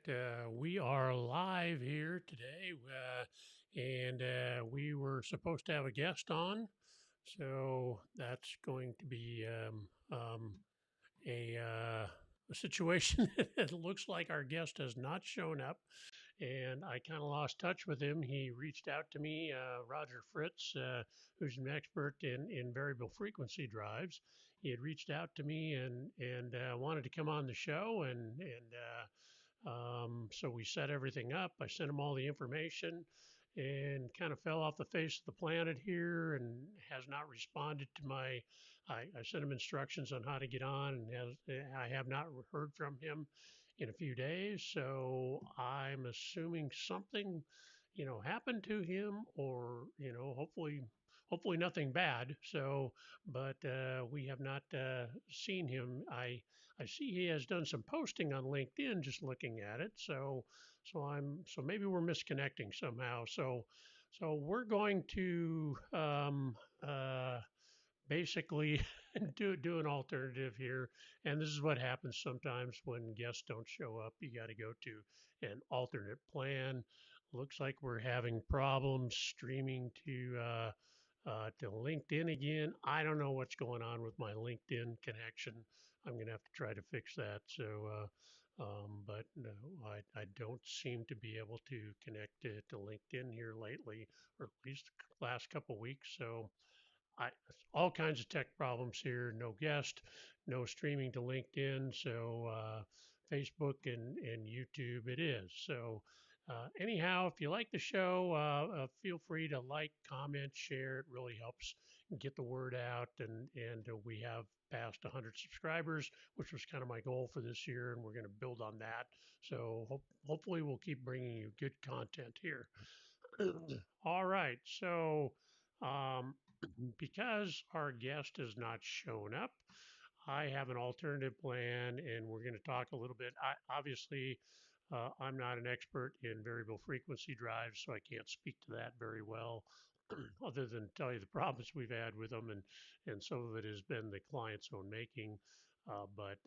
right. We are live here today, and we were supposed to have a guest on. So that's going to be a situation that looks like our guest has not shown up. And I kind of lost touch with him. He reached out to me, Roger Fritz, who's an expert in variable frequency drives. He had reached out to me and wanted to come on the show, so we set everything up. I sent him all the information and kind of fell off the face of the planet here and has not responded to my. I sent him instructions on how to get on, and I have not heard from him in a few days. So I'm assuming something, happened to him, or hopefully nothing bad. So, but we have not seen him. I see he has done some posting on LinkedIn, just looking at it. So maybe we're misconnecting somehow. So we're going to basically do an alternative here, and this is what happens sometimes when guests don't show up. You got to go to an alternate plan. Looks like we're having problems streaming to LinkedIn again. I don't know what's going on with my LinkedIn connection. I'm going to have to try to fix that. But no, I don't seem to be able to connect to LinkedIn here lately, or at least the last couple of weeks. So I all kinds of tech problems here. No guest, no streaming to LinkedIn. So Facebook and YouTube it is. So anyhow, if you like the show, feel free to like, comment, share. It really helps get the word out. And we have passed 100 subscribers, which was kind of my goal for this year, and we're going to build on that. So hopefully we'll keep bringing you good content here. All right. So um, because our guest has not shown up, I have an alternative plan, and we're going to talk a little bit. Obviously, I'm not an expert in variable frequency drives, so I can't speak to that very well, other than tell you the problems we've had with them, and some of it has been the client's own making. But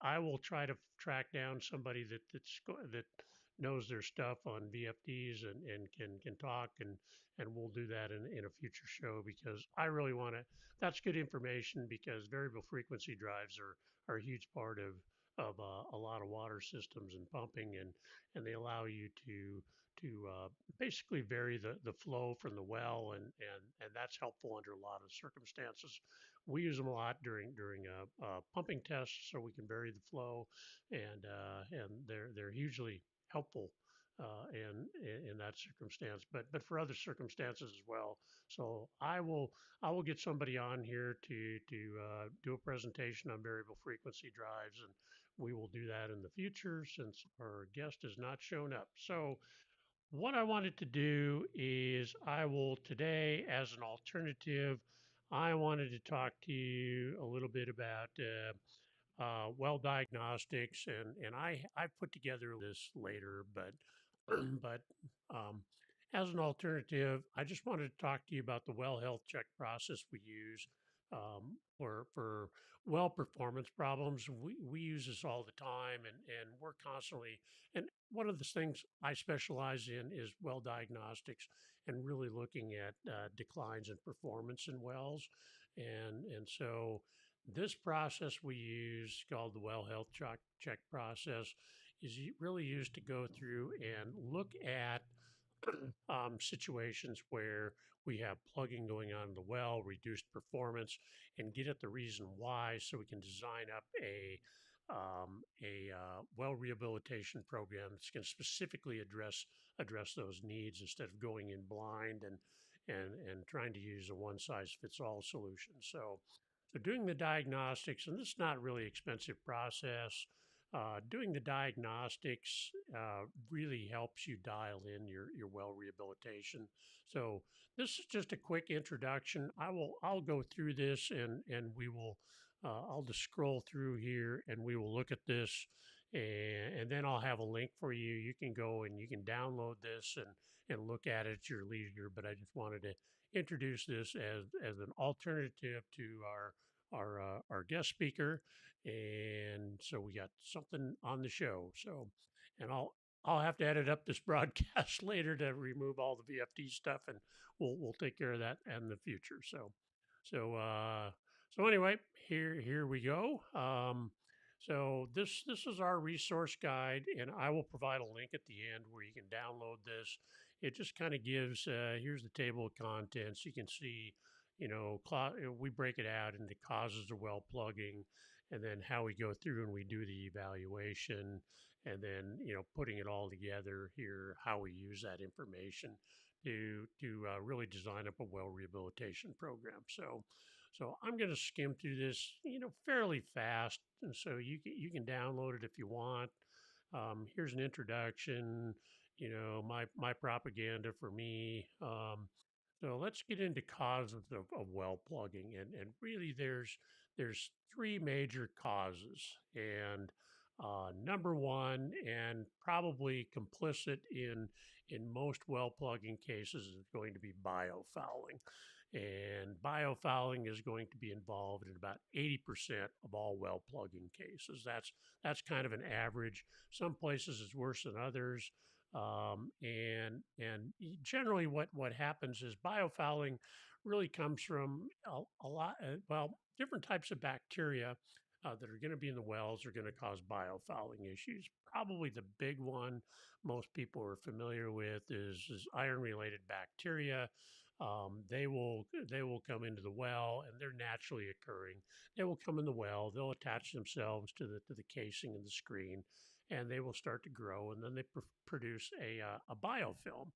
I will try to track down somebody that knows their stuff on VFDs and can talk, and we'll do that in a future show, because I really want to. That's good information, because variable frequency drives are a huge part of a lot of water systems and pumping, and they allow you to basically vary the flow from the well, and that's helpful under a lot of circumstances. We use them a lot during pumping tests, so we can vary the flow, and they're hugely helpful in that circumstance, but for other circumstances as well. So I will get somebody on here to do a presentation on variable frequency drives, and we will do that in the future since our guest has not shown up. So what I wanted to do is I will today, as an alternative, I wanted to talk to you a little bit about well diagnostics, and I put together this later, but but um, as an alternative, I just wanted to talk to you about the well health check process we use for well performance problems. We use this all the time, and we're constantly. And one of the things I specialize in is well diagnostics, and really looking at declines in performance in wells, and so this process we use, called the well health check process, is really used to go through and look at situations where we have plugging going on in the well, reduced performance, and get at the reason why, so we can design up a well rehabilitation program that's going to specifically address those needs, instead of going in blind and trying to use a one size fits all solution. So doing the diagnostics, and this is not really expensive process. Doing the diagnostics really helps you dial in your well rehabilitation. So this is just a quick introduction. I'll go through this, and we will I'll just scroll through here, and we will look at this, and then I'll have a link for you. You can go and you can download this and look at it at your leisure. But I just wanted to introduce this as an alternative to our guest speaker, and so we got something on the show. So, and I'll have to edit up this broadcast later to remove all the VFD stuff, and we'll take care of that in the future. So so anyway, here we go. So this is our resource guide, and I will provide a link at the end where you can download this. It just kind of gives here's the table of contents. You can see, we break it out into causes of well plugging, and then how we go through and we do the evaluation, and then putting it all together here, how we use that information to really design up a well rehabilitation program. So I'm going to skim through this, fairly fast, and so you can download it if you want. Here's an introduction, my propaganda for me. So let's get into causes of well plugging, and really there's three major causes, and number one, and probably complicit in most well plugging cases, is going to be biofouling. And biofouling is going to be involved in about 80% of all well plugging cases. That's kind of an average. Some places it's worse than others. And generally, what happens is biofouling really comes from a lot. Well, different types of bacteria that are going to be in the wells are going to cause biofouling issues. Probably the big one most people are familiar with is iron-related bacteria. They will come into the well, and they're naturally occurring. They will come in the well. They'll attach themselves to the casing of the screen, and they will start to grow, and then they produce a biofilm.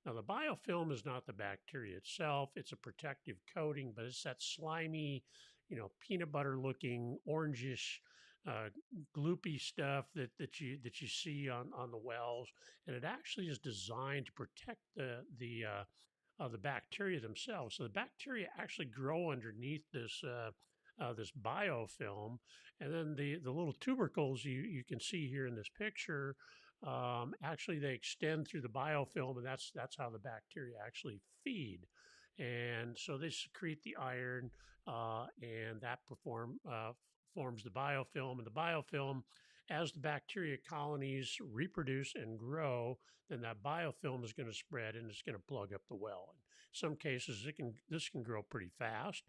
Now, the biofilm is not the bacteria itself; it's a protective coating, but it's that slimy, peanut butter looking, orangish, uh, gloopy stuff that you see on the wells, and it actually is designed to protect the bacteria themselves. So the bacteria actually grow underneath this biofilm, and then the little tubercles you can see here in this picture. Actually, they extend through the biofilm, and that's how the bacteria actually feed. And so they secrete the iron, and that forms the biofilm. And the biofilm, as the bacteria colonies reproduce and grow, then that biofilm is going to spread and it's going to plug up the well. In some cases, this can grow pretty fast.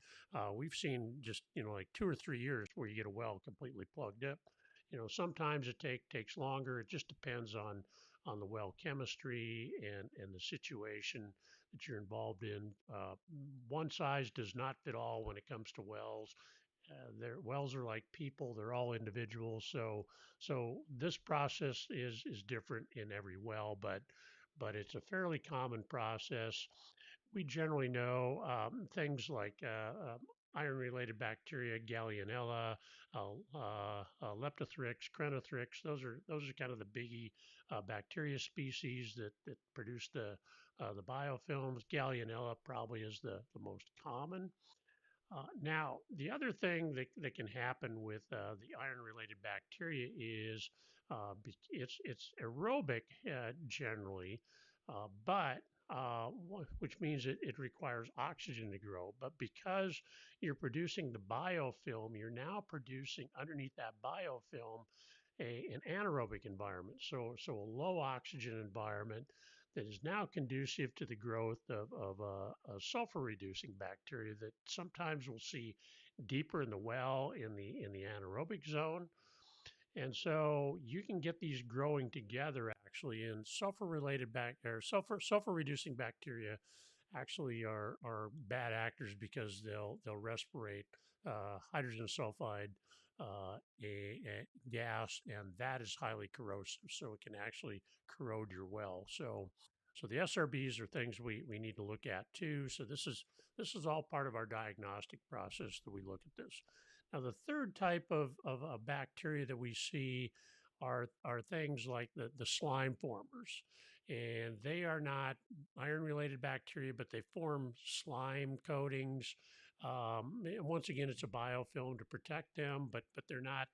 We've seen just like 2 or 3 years where you get a well completely plugged up. Sometimes it takes longer. It just depends on the well chemistry and the situation that you're involved in. One size does not fit all when it comes to wells. Their wells are like people; they're all individuals. So this process is different in every well, but it's a fairly common process. We generally know things like iron-related bacteria, Gallionella, Leptothrix, Crenothrix. Those are kind of the biggie bacteria species that produce the biofilms. Gallionella probably is the most common. Now, the other thing that can happen with the iron-related bacteria is it's aerobic generally, but which means it requires oxygen to grow. But because you're producing the biofilm, you're now producing underneath that biofilm an anaerobic environment, so a low oxygen environment that is now conducive to the growth of a sulfur-reducing bacteria that sometimes we'll see deeper in the well in the anaerobic zone. And so you can get these growing together actually in sulfur-related or sulfur-reducing bacteria actually are bad actors because they'll respirate hydrogen sulfide, a gas, and that is highly corrosive. So it can actually corrode your well. So the SRBs are things we need to look at too. So this is all part of our diagnostic process that we look at this. Now the third type of a bacteria that we see are things like the slime formers, and they are not iron-related bacteria, but they form slime coatings. And once again, it's a biofilm to protect them, but they're not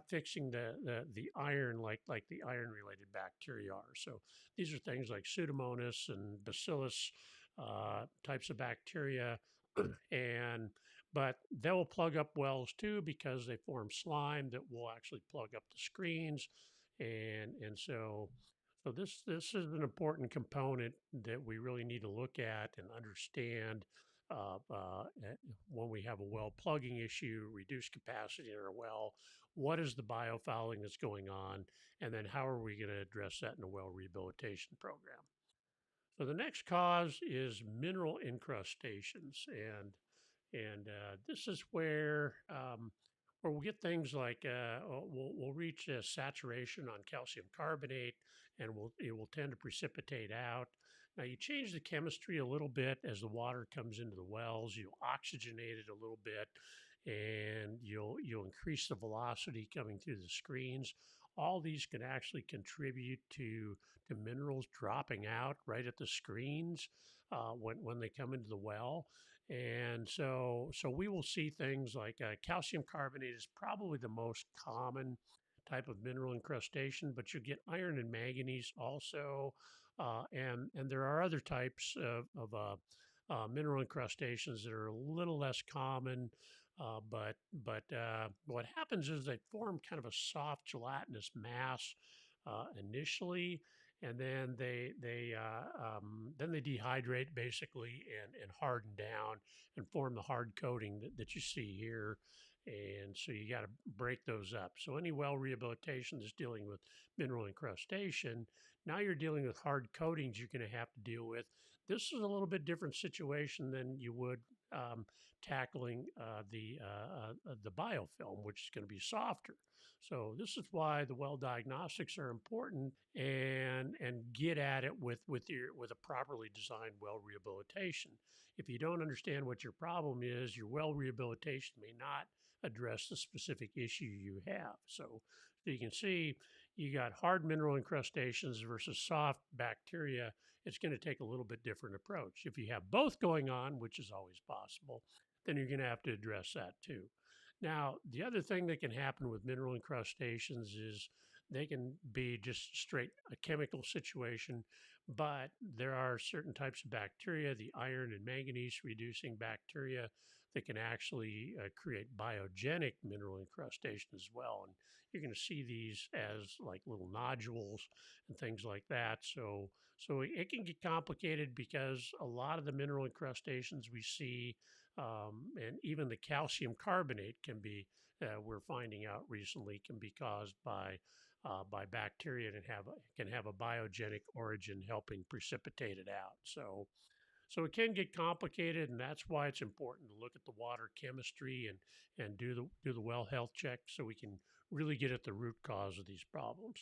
fixing the iron like the iron-related bacteria are. So these are things like Pseudomonas and Bacillus types of bacteria, and but they'll plug up wells too because they form slime that will actually plug up the screens, and so this is an important component that we really need to look at and understand when we have a well plugging issue, reduced capacity in our well. What is the biofouling that's going on, and then how are we going to address that in a well rehabilitation program? So the next cause is mineral incrustations, and this is where we'll get things like we'll reach a saturation on calcium carbonate, and it will tend to precipitate out. Now you change the chemistry a little bit as the water comes into the wells. You'll oxygenate it a little bit, and you'll increase the velocity coming through the screens. All these can actually contribute to minerals dropping out right at the screens when they come into the well. And so we will see things like calcium carbonate is probably the most common type of mineral incrustation, but you get iron and manganese also, and there are other types of mineral incrustations that are a little less common. But what happens is they form kind of a soft gelatinous mass initially, and then they dehydrate basically and harden down and form the hard coating that you see here. And so you got to break those up. So any well rehabilitation that's dealing with mineral incrustation, now you're dealing with hard coatings you're going to have to deal with. This is a little bit different situation than you would tackling the biofilm, which is going to be softer. So this is why the well diagnostics are important, and get at it with a properly designed well rehabilitation. If you don't understand what your problem is, your well rehabilitation may not address the specific issue you have. So you can see you got hard mineral incrustations versus soft bacteria. It's going to take a little bit different approach. If you have both going on, which is always possible, then you're going to have to address that too. Now, the other thing that can happen with mineral incrustations is they can be just straight a chemical situation, but there are certain types of bacteria, the iron and manganese reducing bacteria, that can actually create biogenic mineral incrustation as well. And you're going to see these as like little nodules and things like that. So it can get complicated because a lot of the mineral incrustations we see, and even the calcium carbonate can be, we're finding out recently, can be caused by bacteria and can have a biogenic origin helping precipitate it out. So it can get complicated, and that's why it's important to look at the water chemistry and do the well health check so we can really get at the root cause of these problems.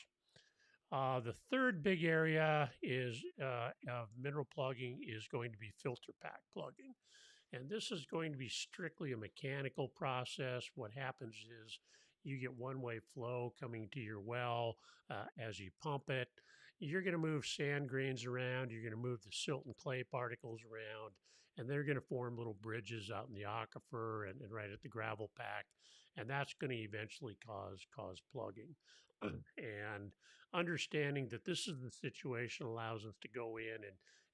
The third big area is of mineral plugging is going to be filter pack plugging. And this is going to be strictly a mechanical process. What happens is you get one way flow coming to your well as you pump it. You're going to move sand grains around, you're going to move the silt and clay particles around, and they're going to form little bridges out in the aquifer and right at the gravel pack. And that's going to eventually cause plugging. And understanding that this is the situation allows us to go in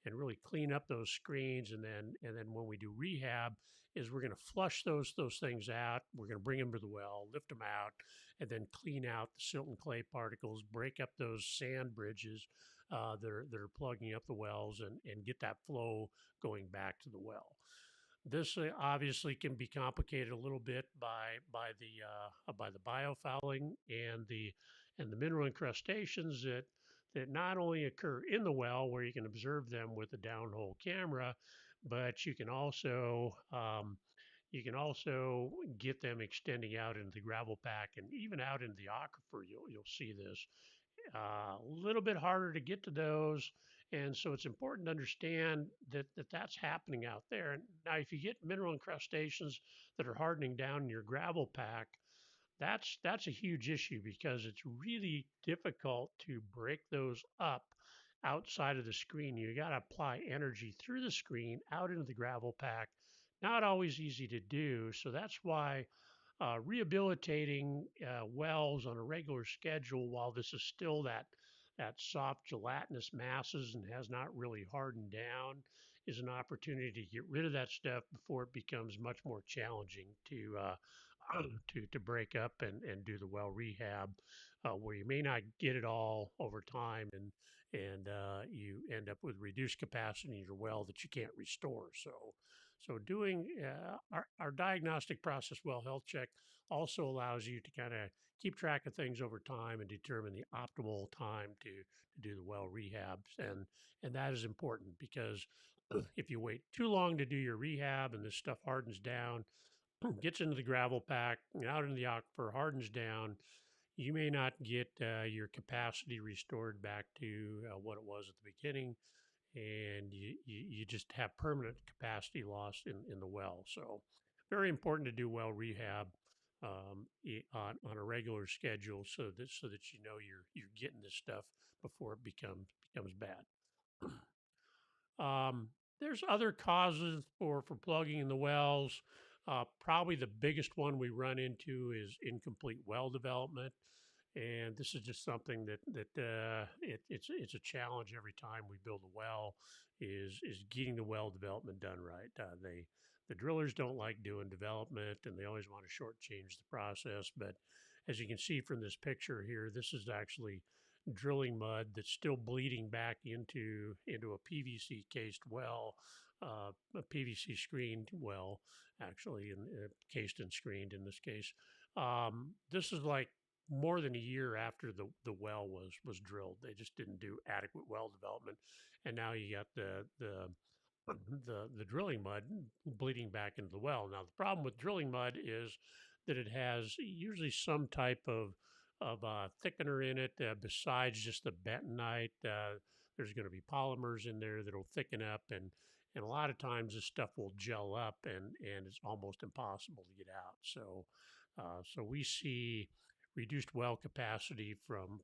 and really clean up those screens, and then when we do rehab is we're going to flush those things out. We're going to bring them to the well, lift them out, and then clean out the silt and clay particles, break up those sand bridges that are plugging up the wells, and get that flow going back to the well. This obviously can be complicated a little bit by the biofouling and the mineral incrustations that not only occur in the well where you can observe them with a downhole camera, but you can also get them extending out into the gravel pack and even out into the aquifer. You'll see this a little bit harder to get to those. And so it's important to understand that that's happening out there. And now, if you get mineral incrustations that are hardening down in your gravel pack, that's a huge issue because it's really difficult to break those up outside of the screen. You got to apply energy through the screen out into the gravel pack. Not always easy to do. So that's why rehabilitating wells on a regular schedule while this is still that soft gelatinous masses and has not really hardened down is an opportunity to get rid of that stuff before it becomes much more challenging to break up and do the well rehab, where you may not get it all over time, and you end up with reduced capacity in your well that you can't restore. So doing our diagnostic process well health check also allows you to kind of keep track of things over time and determine the optimal time to do the well rehabs, and that is important because if you wait too long to do your rehab and this stuff hardens down, gets into the gravel pack, out into the aquifer, hardens down, you may not get your capacity restored back to what it was at the beginning, and you just have permanent capacity loss in the well. So, very important to do well rehab on a regular schedule so that you know you're getting this stuff before it becomes bad. There's other causes for plugging in the wells. Probably the biggest one we run into is incomplete well development, and this is just something it's a challenge every time we build a well is getting the well development done right. The drillers don't like doing development, and they always want to shortchange the process. But as you can see from this picture here, this is actually drilling mud that's still bleeding back into a PVC cased well, a PVC screened well, actually, and cased and screened in this case. This is like more than a year after the well was drilled. They just didn't do adequate well development, and now you got the drilling mud bleeding back into the well. Now the problem with drilling mud is that it has usually some type of thickener in it besides just the bentonite. There's going to be polymers in there that'll thicken up, and a lot of times this stuff will gel up, and it's almost impossible to get out. So we see reduced well capacity from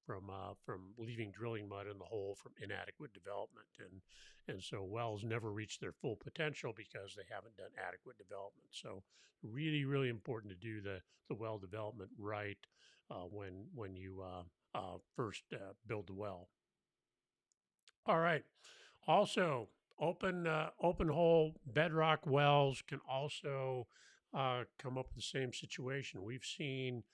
leaving drilling mud in the hole from inadequate development, and so wells never reach their full potential because they haven't done adequate development. So really, really important to do the well development right when you first build the well. All right. Also, open hole bedrock wells can also come up with the same situation. We've seen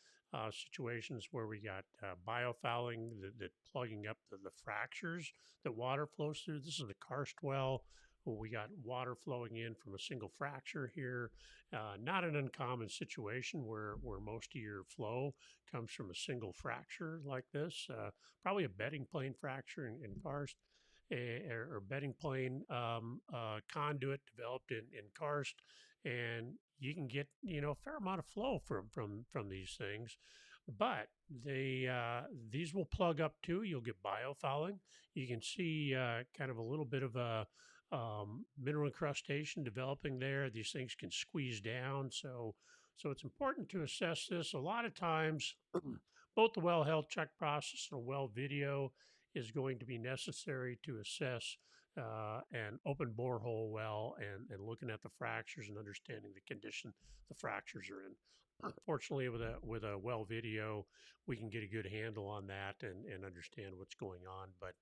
situations where we got biofouling that plugging up the fractures that water flows through. This is the karst well where we got water flowing in from a single fracture here. Not an uncommon situation where most of your flow comes from a single fracture like this. Probably a bedding plane fracture in karst or bedding plane conduit developed in karst, and you can get a fair amount of flow from these things, but these will plug up too. You'll get biofouling. You can see kind of a little bit of a mineral incrustation developing there. These things can squeeze down, so it's important to assess this. A lot of times, both the well health check process and a well video is going to be necessary to assess an open borehole well and looking at the fractures and understanding the condition the fractures are in. Fortunately, with a well video, we can get a good handle on that and understand what's going on. But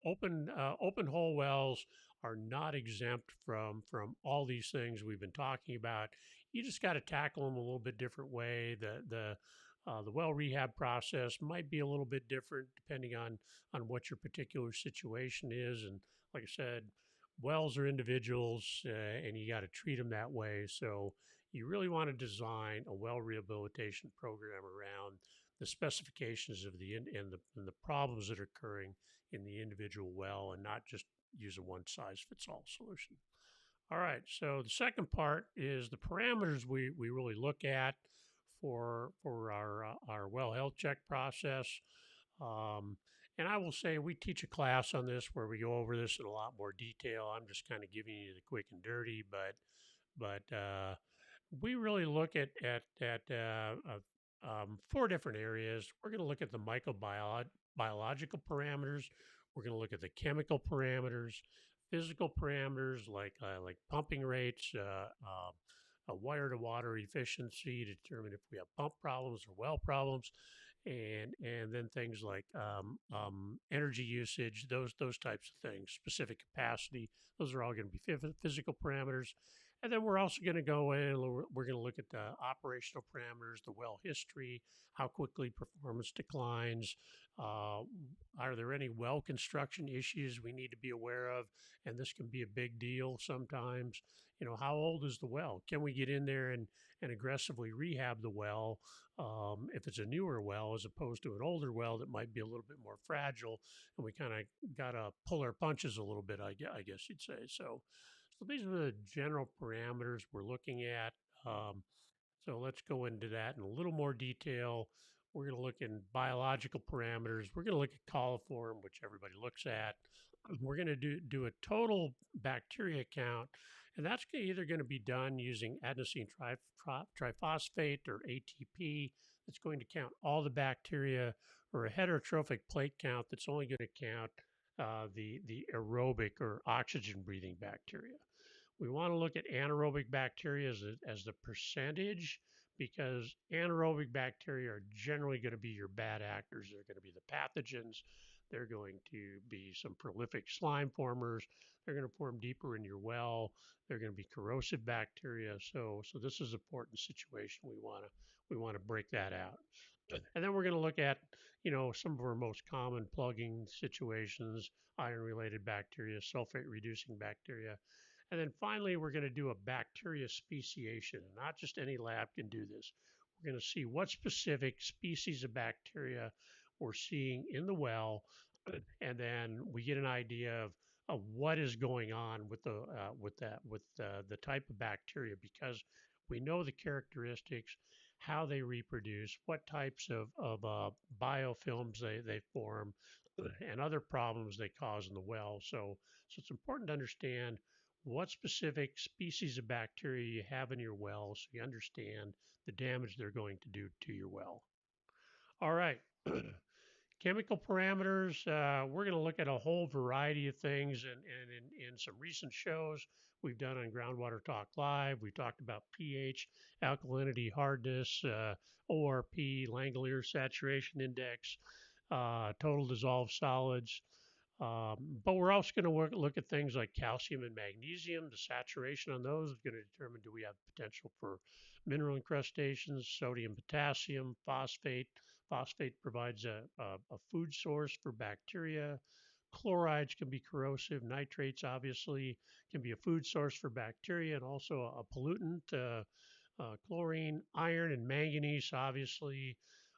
open hole wells are not exempt from all these things we've been talking about. You just got to tackle them a little bit different way. The well rehab process might be a little bit different depending on what your particular situation is. And like I said, wells are individuals, and you got to treat them that way. So you really want to design a well rehabilitation program around the specifications of the problems that are occurring in the individual well, and not just use a one size fits all solution. All right. So the second part is the parameters we really look at for our well health check process. Um, and I will say we teach a class on this where we go over this in a lot more detail. I'm just kind of giving you the quick and dirty, but we really look at four different areas. We're going to look at the microbiological parameters. We're going to look at the chemical parameters, physical parameters like pumping rates, wire to water efficiency to determine if we have pump problems or well problems, and then things like energy usage, those types of things, specific capacity. Those are all going to be physical parameters. And then we're also going to go in and we're going to look at the operational parameters, the well history, how quickly performance declines. Uh, are there any well construction issues we need to be aware of? And this can be a big deal sometimes. How old is the well? Can we get in there and aggressively rehab the well if it's a newer well as opposed to an older well that might be a little bit more fragile, and we kind of got to pull our punches a little bit, I guess you'd say. So these are the general parameters we're looking at. Um, so let's go into that in a little more detail. We're going to look in biological parameters. We're going to look at coliform, which everybody looks at. We're going to do a total bacteria count, and that's either going to be done using adenosine triphosphate or ATP. That's going to count all the bacteria, or a heterotrophic plate count that's only going to count the aerobic or oxygen breathing bacteria. We want to look at anaerobic bacteria as the percentage, because anaerobic bacteria are generally going to be your bad actors. They're going to be the pathogens. They're going to be some prolific slime formers. They're going to form deeper in your well. They're going to be corrosive bacteria. So this is an important situation. We want to break that out. And then we're going to look at, some of our most common plugging situations, iron-related bacteria, sulfate-reducing bacteria. And then finally, we're going to do a bacteria speciation. Not just any lab can do this. We're going to see what specific species of bacteria we're seeing in the well, and then we get an idea of what is going on with the type of bacteria, because we know the characteristics, how they reproduce, what types of biofilms they form, and other problems they cause in the well. So it's important to understand what specific species of bacteria you have in your well so you understand the damage they're going to do to your well. All right. Chemical parameters, we're going to look at a whole variety of things. And in some recent shows we've done on Groundwater Talk Live, we talked about pH, alkalinity, hardness, ORP, Langolier saturation index, total dissolved solids. But we're also going to look at things like calcium and magnesium. The saturation on those is going to determine, do we have potential for mineral incrustations, sodium, potassium, phosphate. Phosphate provides a food source for bacteria. Chlorides can be corrosive. Nitrates, obviously, can be a food source for bacteria and also a pollutant. Chlorine, iron, and manganese, obviously,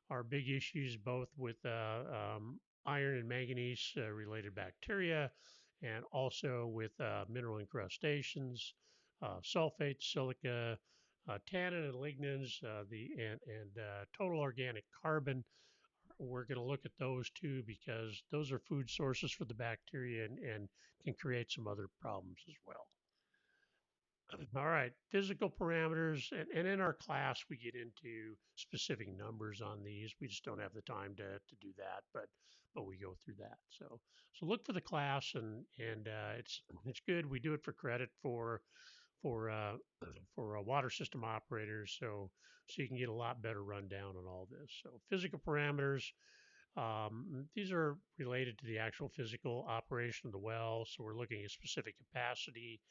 are big issues, both with iron and manganese related bacteria, and also with mineral incrustations, sulfates, silica, tannin and lignins, and total organic carbon. We're going to look at those too, because those are food sources for the bacteria and can create some other problems as well. All right, physical parameters, and in our class we get into specific numbers on these. We just don't have the time to do that, but we go through that. So look for the class, and it's good. We do it for credit for uh, for water system operators, so you can get a lot better rundown on all this. So physical parameters. These are related to the actual physical operation of the well. So we're looking at specific capacity,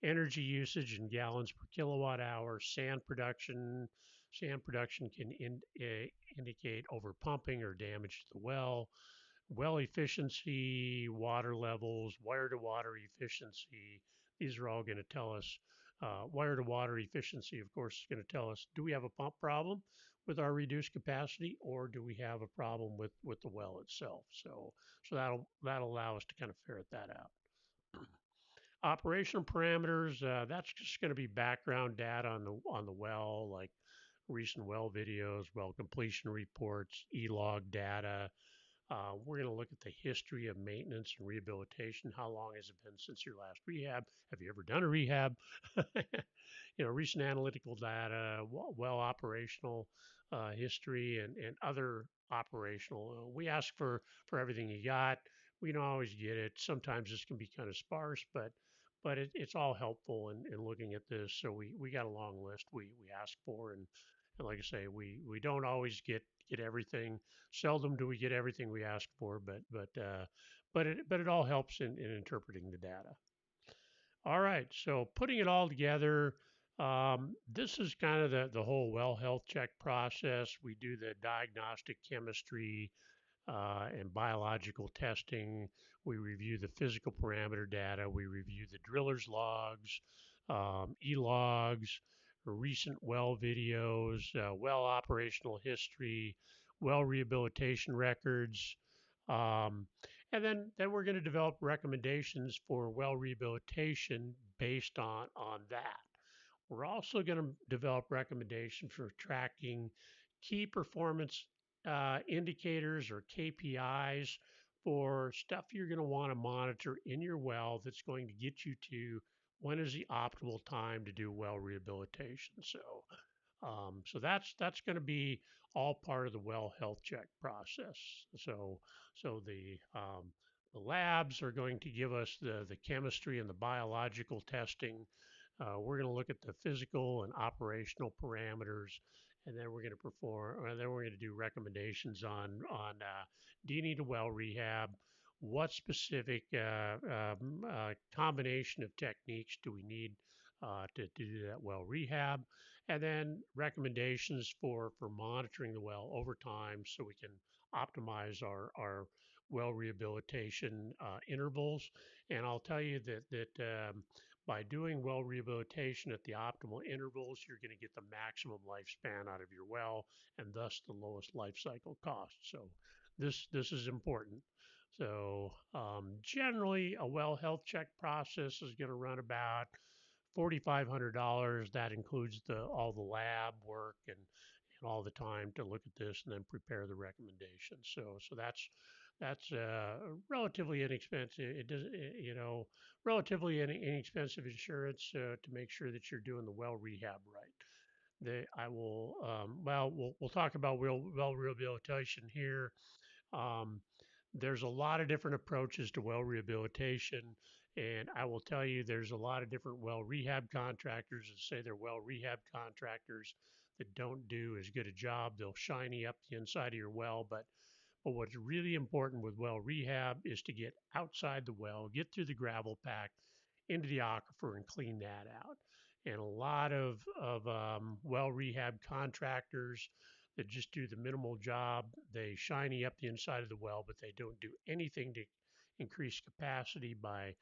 energy usage in gallons per kilowatt hour, sand production. Sand production can indicate overpumping or damage to the well efficiency, water levels, wire to water efficiency. These are all going to tell us. Wire to water efficiency, of course, is going to tell us, do we have a pump problem with our reduced capacity, or do we have a problem with the well itself? So that'll allow us to kind of ferret that out. Operational parameters, that's just going to be background data on the well, like recent well videos, well completion reports, e-log data. We're going to look at the history of maintenance and rehabilitation. How long has it been since your last rehab? Have you ever done a rehab? Recent analytical data, well operational history, and other operational. We ask for everything you got. We don't always get it. Sometimes this can be kind of sparse, but it's all helpful in looking at this. So we got a long list we ask for, And like I say, we don't always get everything. Seldom do we get everything we ask for, but it all helps in interpreting the data. All right, so putting it all together, this is kind of the whole well health check process. We do the diagnostic chemistry and biological testing. We review the physical parameter data. We review the driller's logs, e-logs, recent well videos, well operational history, well rehabilitation records. Um, and then we're going to develop recommendations for well rehabilitation based on that. We're also going to develop recommendations for tracking key performance indicators or KPIs for stuff you're going to want to monitor in your well that's going to get you to when is the optimal time to do well rehabilitation. So that's going to be all part of the well health check process. So so the labs are going to give us the chemistry and the biological testing. We're going to look at the physical and operational parameters, and then we're going to perform, or then we're going to do recommendations on do you need a well rehab? What specific combination of techniques do we need to do that well rehab? And then recommendations for monitoring the well over time so we can optimize our well rehabilitation intervals. And I'll tell you that by doing well rehabilitation at the optimal intervals, you're going to get the maximum lifespan out of your well and thus the lowest life cycle cost. So this is important. So generally, a well health check process is going to run about $4,500. That includes all the lab work and all the time to look at this and then prepare the recommendations. So that's relatively inexpensive. It does relatively inexpensive insurance to make sure that you're doing the well rehab right. I will well we'll talk about well rehabilitation here. Um, there's a lot of different approaches to well rehabilitation. And I will tell you, there's a lot of different well rehab contractors that say they're well rehab contractors that don't do as good a job. They'll shiny up the inside of your well, but what's really important with well rehab is to get outside the well, get through the gravel pack into the aquifer and clean that out. And a lot of well rehab contractors that just do the minimal job, they shiny up the inside of the well, but they don't do anything to increase capacity by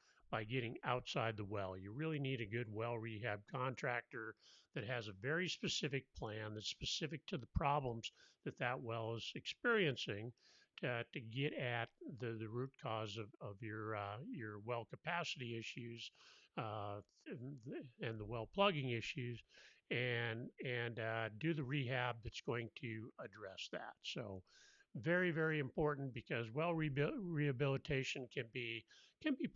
getting outside the well. You really need a good well rehab contractor that has a very specific plan that's specific to the problems that well is experiencing to get at the root cause of your well capacity issues uh, and the well plugging issues and do the rehab that's going to address that. So very very important because well rehabilitation can be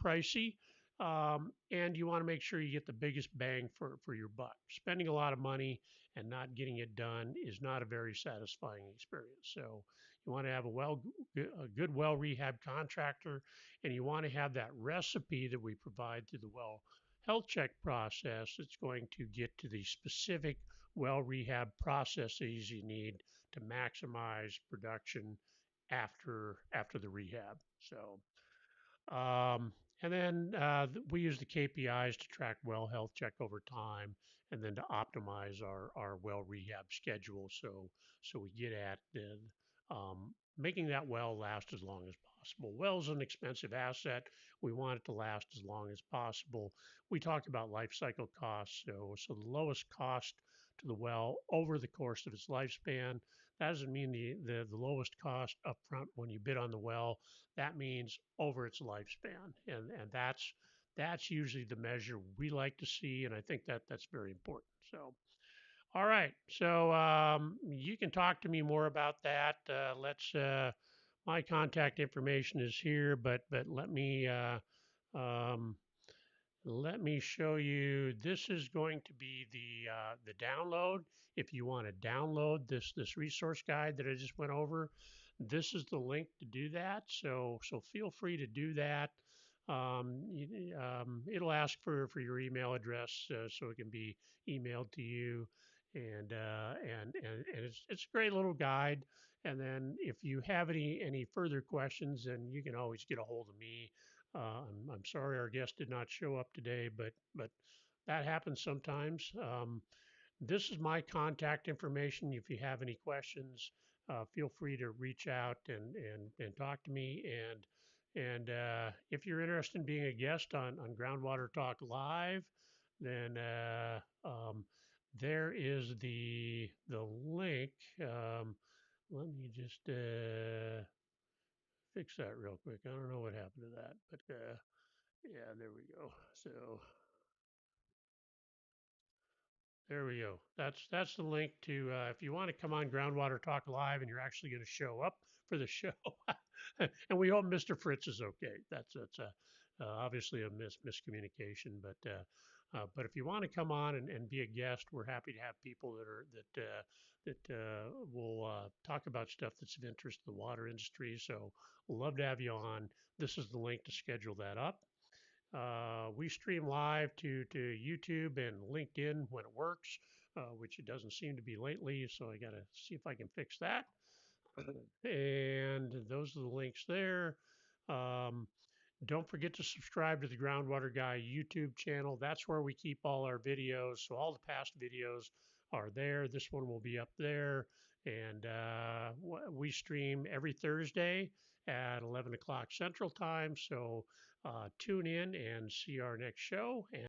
pricey, and you want to make sure you get the biggest bang for your buck. Spending a lot of money and not getting it done is not a very satisfying experience. So you want to have a good well rehab contractor, and you want to have that recipe that we provide through the well health check process that's going to get to the specific well rehab processes you need to maximize production after the rehab. Um, and then we use the KPIs to track well health check over time, and then to optimize our well rehab schedule. So we get at making that well last as long as possible. Well's an expensive asset. We want it to last as long as possible. We talked about life cycle costs. So the lowest cost to the well over the course of its lifespan. That doesn't mean the lowest cost upfront when you bid on the well. That means over its lifespan, and that's usually the measure we like to see, and I think that's very important. So, all right, so you can talk to me more about that. Let's my contact information is here, but um, let me show you. This is going to be the download. If you want to download this resource guide that I just went over, this is the link to do that. So feel free to do that. It'll ask for your email address so it can be emailed to you. and it's a great little guide. And then if you have any further questions, then you can always get a hold of me. I'm sorry our guest did not show up today, but that happens sometimes. This is my contact information. If you have any questions, feel free to reach out and talk to me. And if you're interested in being a guest on Groundwater Talk Live, then there is the link. Let me just fix that real quick. I don't know what happened to that, but yeah, there we go. So there we go. That's the link to if you want to come on Groundwater Talk Live and you're actually going to show up for the show. And we hope Mr. Fritz is okay. That's obviously a miscommunication, but if you want to come on and be a guest, we're happy to have people that will talk about stuff that's of interest to the water industry. So we'll love to have you on. This is the link to schedule that up. We stream live to YouTube and LinkedIn when it works, which it doesn't seem to be lately. So I got to see if I can fix that. And those are the links there. Um, don't forget to subscribe to the Groundwater Guy YouTube channel. That's where we keep all our videos. So all the past videos are there. This one will be up there. And we stream every Thursday at 11 o'clock Central Time. So tune in and see our next show. And